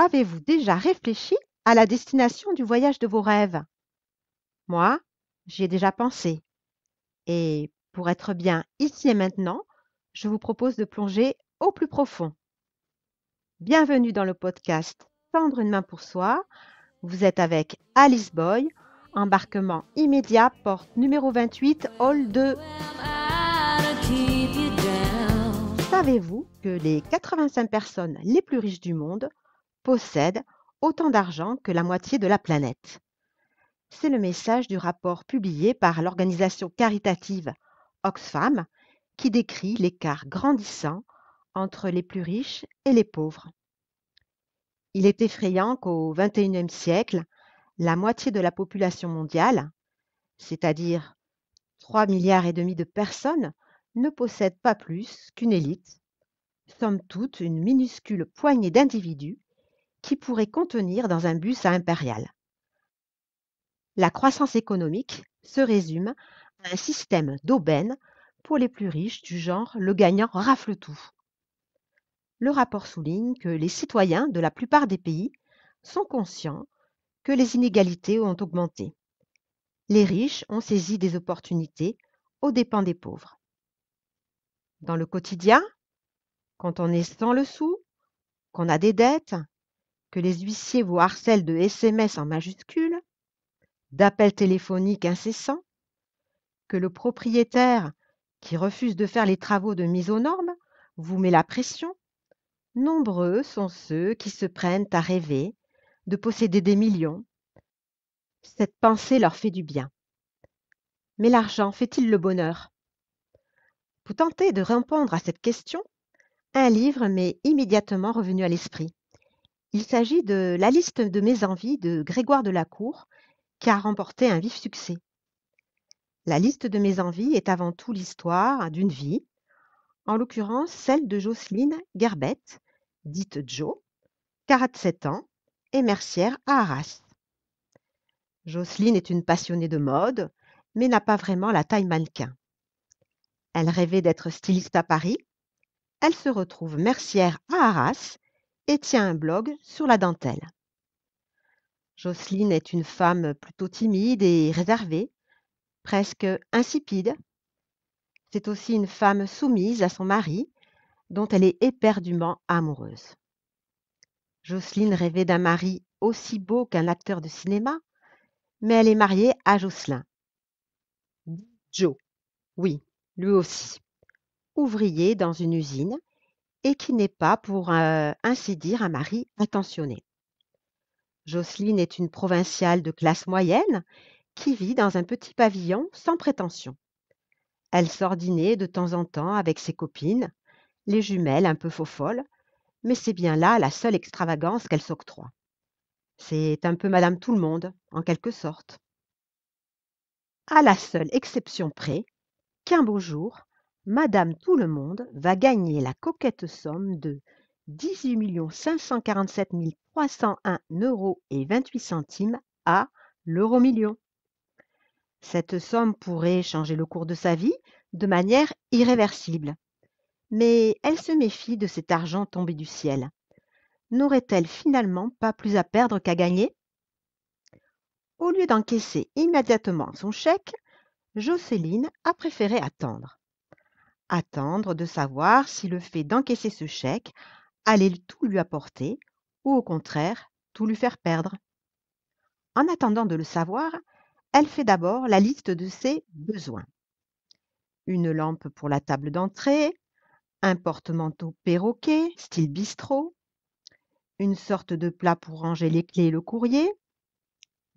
Avez-vous déjà réfléchi à la destination du voyage de vos rêves? Moi, j'y ai déjà pensé. Et pour être bien ici et maintenant, je vous propose de plonger au plus profond. Bienvenue dans le podcast Tendre une main pour soi. Vous êtes avec Alice Boy, embarquement immédiat, porte numéro 28, hall 2. Savez-vous que les 85 personnes les plus riches du monde possèdent autant d'argent que la moitié de la planète? C'est le message du rapport publié par l'organisation caritative Oxfam qui décrit l'écart grandissant entre les plus riches et les pauvres. Il est effrayant qu'au XXIe siècle, la moitié de la population mondiale, c'est-à-dire 3,5 milliards de personnes, ne possède pas plus qu'une élite, somme toute une minuscule poignée d'individus qui pourrait contenir dans un bus à impérial. La croissance économique se résume à un système d'aubaine pour les plus riches du genre le gagnant rafle tout. Le rapport souligne que les citoyens de la plupart des pays sont conscients que les inégalités ont augmenté. Les riches ont saisi des opportunités aux dépens des pauvres. Dans le quotidien, quand on est sans le sou, qu'on a des dettes, que les huissiers vous harcèlent de SMS en majuscules, d'appels téléphoniques incessants, que le propriétaire qui refuse de faire les travaux de mise aux normes vous met la pression, nombreux sont ceux qui se prennent à rêver de posséder des millions. Cette pensée leur fait du bien. Mais l'argent fait-il le bonheur? Pour tenter de répondre à cette question, un livre m'est immédiatement revenu à l'esprit. Il s'agit de La liste de mes envies de Grégoire Delacour, qui a remporté un vif succès. La liste de mes envies est avant tout l'histoire d'une vie, en l'occurrence celle de Jocelyne Gerbet, dite Jo, 47 ans, et mercière à Arras. Jocelyne est une passionnée de mode, mais n'a pas vraiment la taille mannequin. Elle rêvait d'être styliste à Paris. Elle se retrouve mercière à Arras et tient un blog sur la dentelle. Jocelyne est une femme plutôt timide et réservée, presque insipide. C'est aussi une femme soumise à son mari, dont elle est éperdument amoureuse. Jocelyne rêvait d'un mari aussi beau qu'un acteur de cinéma, mais elle est mariée à Jocelyn. Joe, oui, lui aussi, ouvrier dans une usine et qui n'est pas, pour ainsi dire, un mari attentionné. Jocelyne est une provinciale de classe moyenne qui vit dans un petit pavillon sans prétention. Elle sort dîner de temps en temps avec ses copines, les jumelles un peu faux-folles, mais c'est bien là la seule extravagance qu'elle s'octroie. C'est un peu Madame Tout-le-Monde, en quelque sorte. À la seule exception près qu'un beau jour, Madame Tout-le-Monde va gagner la coquette somme de 18 547 301 € et 28 centimes à l'euro-million. Cette somme pourrait changer le cours de sa vie de manière irréversible. Mais elle se méfie de cet argent tombé du ciel. N'aurait-elle finalement pas plus à perdre qu'à gagner? Au lieu d'encaisser immédiatement son chèque, Jocelyne a préféré attendre. Attendre de savoir si le fait d'encaisser ce chèque allait tout lui apporter ou au contraire tout lui faire perdre. En attendant de le savoir, elle fait d'abord la liste de ses besoins. Une lampe pour la table d'entrée, un porte-manteau perroquet, style bistrot, une sorte de plat pour ranger les clés et le courrier,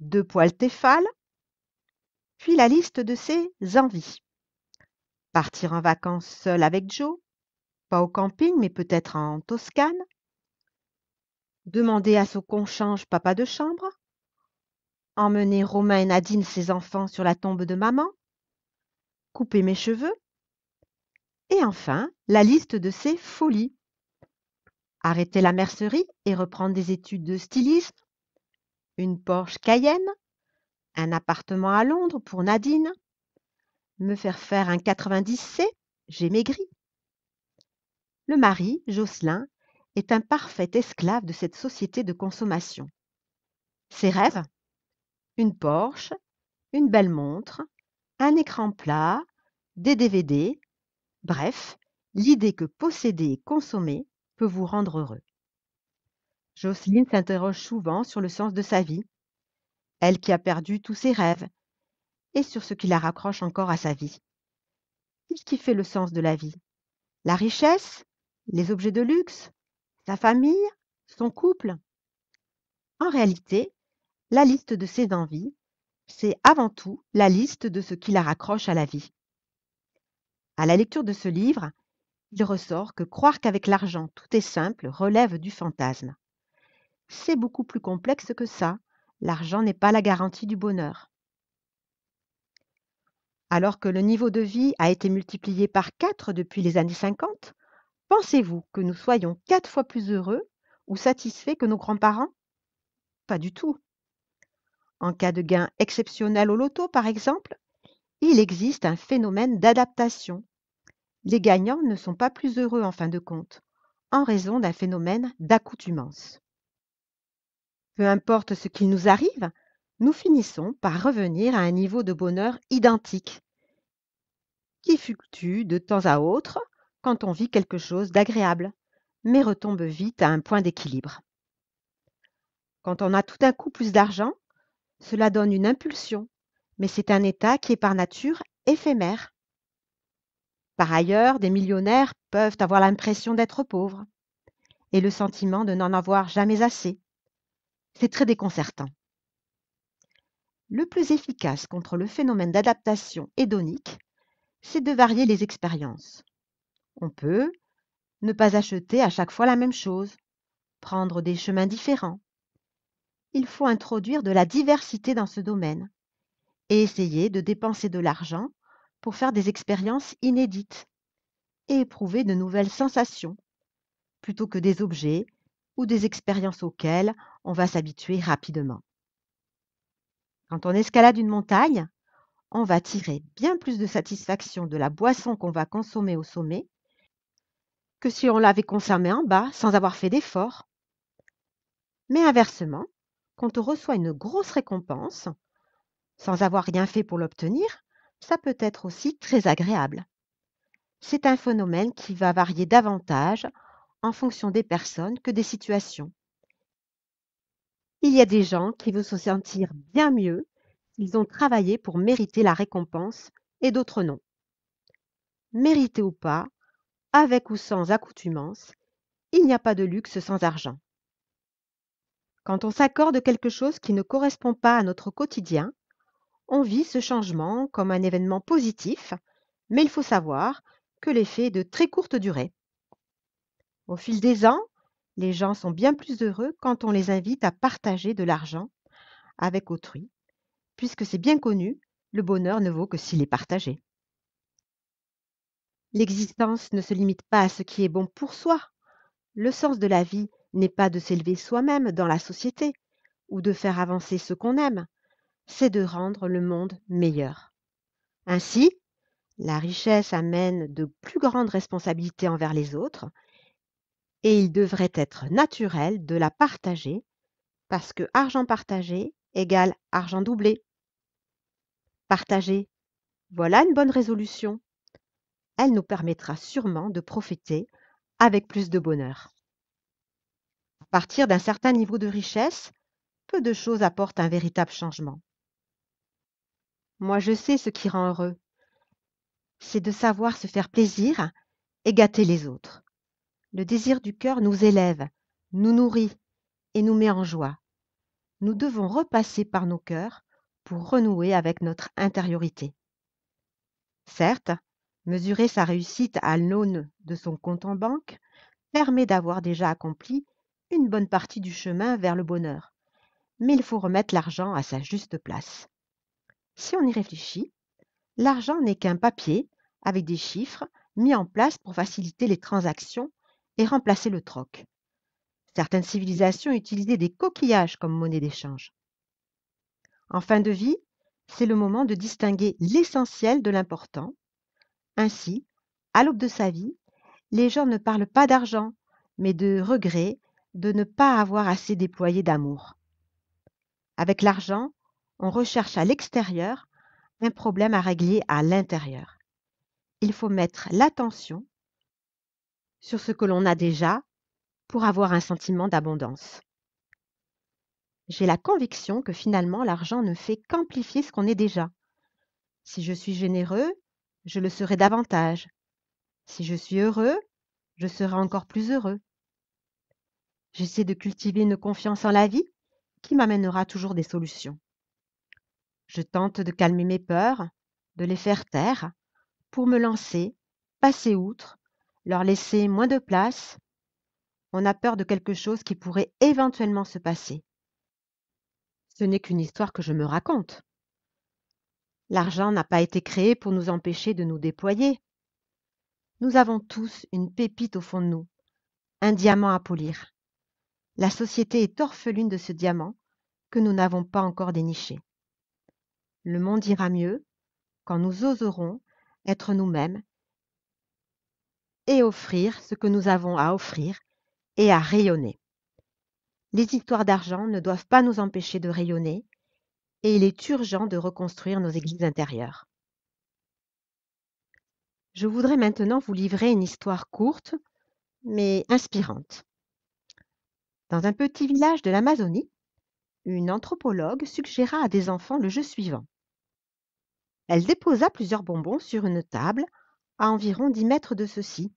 2 poêles Tefal, puis la liste de ses envies. Partir en vacances seule avec Joe, pas au camping mais peut-être en Toscane. Demander à ce qu'on change papa de chambre. Emmener Romain et Nadine, ses enfants, sur la tombe de maman. Couper mes cheveux. Et enfin, la liste de ses folies. Arrêter la mercerie et reprendre des études de styliste. Une Porsche Cayenne. Un appartement à Londres pour Nadine. Me faire un 90C, j'ai maigri. Le mari, Jocelyn, est un parfait esclave de cette société de consommation. Ses rêves, une Porsche, une belle montre, un écran plat, des DVD, bref, l'idée que posséder et consommer peut vous rendre heureux. Jocelyne s'interroge souvent sur le sens de sa vie, elle qui a perdu tous ses rêves, et sur ce qui la raccroche encore à sa vie. Qu'est-ce qui fait le sens de la vie? La richesse? Les objets de luxe? Sa famille? Son couple? En réalité, la liste de ses envies, c'est avant tout la liste de ce qui la raccroche à la vie. À la lecture de ce livre, il ressort que croire qu'avec l'argent tout est simple relève du fantasme. C'est beaucoup plus complexe que ça. L'argent n'est pas la garantie du bonheur. Alors que le niveau de vie a été multiplié par 4 depuis les années 50, pensez-vous que nous soyons 4 fois plus heureux ou satisfaits que nos grands-parents? Pas du tout. En cas de gain exceptionnel au loto, par exemple, il existe un phénomène d'adaptation. Les gagnants ne sont pas plus heureux en fin de compte, en raison d'un phénomène d'accoutumance. Peu importe ce qui nous arrive, nous finissons par revenir à un niveau de bonheur identique, qui fluctue de temps à autre quand on vit quelque chose d'agréable, mais retombe vite à un point d'équilibre. Quand on a tout d'un coup plus d'argent, cela donne une impulsion, mais c'est un état qui est par nature éphémère. Par ailleurs, des millionnaires peuvent avoir l'impression d'être pauvres et le sentiment de n'en avoir jamais assez. C'est très déconcertant. Le plus efficace contre le phénomène d'adaptation hédonique, c'est de varier les expériences. On peut ne pas acheter à chaque fois la même chose, prendre des chemins différents. Il faut introduire de la diversité dans ce domaine et essayer de dépenser de l'argent pour faire des expériences inédites et éprouver de nouvelles sensations, plutôt que des objets ou des expériences auxquelles on va s'habituer rapidement. Quand on escalade une montagne, on va tirer bien plus de satisfaction de la boisson qu'on va consommer au sommet que si on l'avait consommée en bas sans avoir fait d'effort. Mais inversement, quand on reçoit une grosse récompense, sans avoir rien fait pour l'obtenir, ça peut être aussi très agréable. C'est un phénomène qui va varier davantage en fonction des personnes que des situations. Il y a des gens qui vont se sentir bien mieux s'ils ont travaillé pour mériter la récompense et d'autres non. Mérité ou pas, avec ou sans accoutumance, il n'y a pas de luxe sans argent. Quand on s'accorde quelque chose qui ne correspond pas à notre quotidien, on vit ce changement comme un événement positif, mais il faut savoir que l'effet est de très courte durée. Au fil des ans, les gens sont bien plus heureux quand on les invite à partager de l'argent avec autrui, puisque c'est bien connu, le bonheur ne vaut que s'il est partagé. L'existence ne se limite pas à ce qui est bon pour soi. Le sens de la vie n'est pas de s'élever soi-même dans la société ou de faire avancer ce qu'on aime, c'est de rendre le monde meilleur. Ainsi, la richesse amène de plus grandes responsabilités envers les autres et il devrait être naturel de la partager parce que argent partagé égale argent doublé. Partager, voilà une bonne résolution. Elle nous permettra sûrement de profiter avec plus de bonheur. À partir d'un certain niveau de richesse, peu de choses apportent un véritable changement. Moi, je sais ce qui rend heureux. C'est de savoir se faire plaisir et gâter les autres. Le désir du cœur nous élève, nous nourrit et nous met en joie. Nous devons repasser par nos cœurs pour renouer avec notre intériorité. Certes, mesurer sa réussite à l'aune de son compte en banque permet d'avoir déjà accompli une bonne partie du chemin vers le bonheur, mais il faut remettre l'argent à sa juste place. Si on y réfléchit, l'argent n'est qu'un papier avec des chiffres mis en place pour faciliter les transactions et remplacer le troc. Certaines civilisations utilisaient des coquillages comme monnaie d'échange. En fin de vie, c'est le moment de distinguer l'essentiel de l'important. Ainsi, à l'aube de sa vie, les gens ne parlent pas d'argent, mais de regret de ne pas avoir assez déployé d'amour. Avec l'argent, on recherche à l'extérieur un problème à régler à l'intérieur. Il faut mettre l'attention sur ce que l'on a déjà pour avoir un sentiment d'abondance. J'ai la conviction que finalement l'argent ne fait qu'amplifier ce qu'on est déjà. Si je suis généreux, je le serai davantage. Si je suis heureux, je serai encore plus heureux. J'essaie de cultiver une confiance en la vie qui m'amènera toujours des solutions. Je tente de calmer mes peurs, de les faire taire, pour me lancer, passer outre, leur laisser moins de place. On a peur de quelque chose qui pourrait éventuellement se passer. Ce n'est qu'une histoire que je me raconte. L'argent n'a pas été créé pour nous empêcher de nous déployer. Nous avons tous une pépite au fond de nous, un diamant à polir. La société est orpheline de ce diamant que nous n'avons pas encore déniché. Le monde ira mieux quand nous oserons être nous-mêmes et offrir ce que nous avons à offrir et à rayonner. Les histoires d'argent ne doivent pas nous empêcher de rayonner et il est urgent de reconstruire nos églises intérieures. Je voudrais maintenant vous livrer une histoire courte mais inspirante. Dans un petit village de l'Amazonie, une anthropologue suggéra à des enfants le jeu suivant. Elle déposa plusieurs bonbons sur une table à environ 10 mètres de ceux-ci.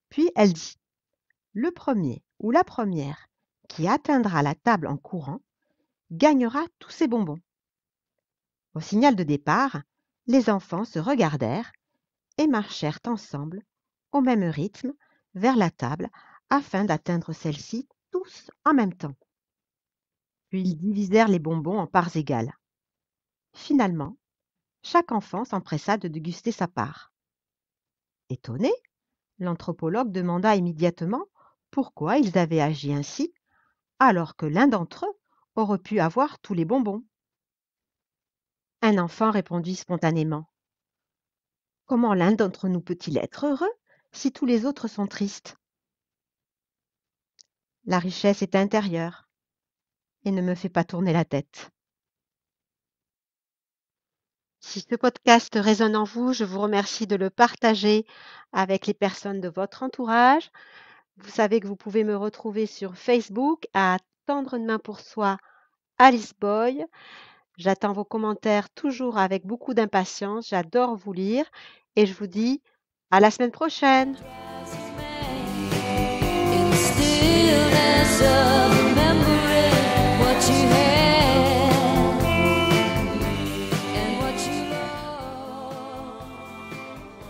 Puis elle dit: le premier ou la première qui atteindra la table en courant gagnera tous ces bonbons. Au signal de départ, les enfants se regardèrent et marchèrent ensemble, au même rythme, vers la table afin d'atteindre celle-ci tous en même temps. Puis ils divisèrent les bonbons en parts égales. Finalement, chaque enfant s'empressa de déguster sa part. Étonné, l'anthropologue demanda immédiatement pourquoi ils avaient agi ainsi, alors que l'un d'entre eux aurait pu avoir tous les bonbons. Un enfant répondit spontanément: comment l'un d'entre nous peut-il être heureux si tous les autres sont tristes? La richesse est intérieure et ne me fait pas tourner la tête. Si ce podcast résonne en vous, je vous remercie de le partager avec les personnes de votre entourage. Vous savez que vous pouvez me retrouver sur Facebook à Tendre une main pour soi, Alice Boy. J'attends vos commentaires toujours avec beaucoup d'impatience. J'adore vous lire et je vous dis à la semaine prochaine.